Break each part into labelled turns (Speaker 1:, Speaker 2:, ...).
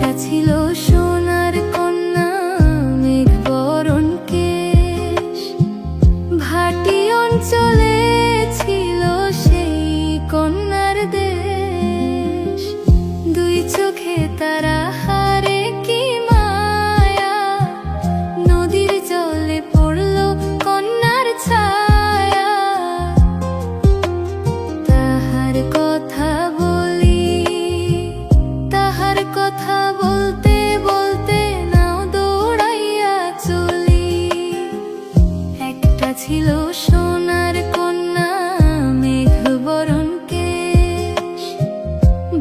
Speaker 1: একটা ছিল সোনার কন্যা, মেঘ বরণ কেশ, ভাটি অঞ্চলে ছিল সেই কন্যার দেশ। দুই চোখে তারা হারে কি মায়া, নদীর জলে পড়ল কন্যার ছায়া। তাহার কথা বলি, তাহার কথা বলতে বলতে নাও দৌড়াইয়া চলি। একটা ছিল সোনার কন্যা, মেঘ বরণ কেশ,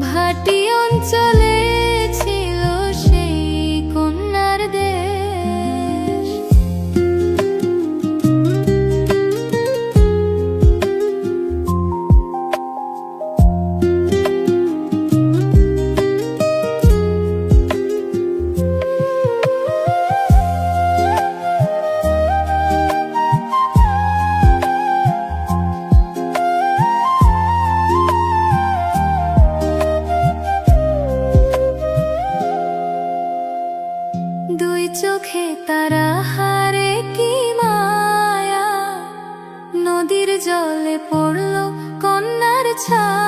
Speaker 1: ভাটি অঞ্চলে ছিল সেই কন্যার দেশ। দুই চোখে তারা হারে কি মায়া, নদীর জলে পড়ল কন্যার ছায়া।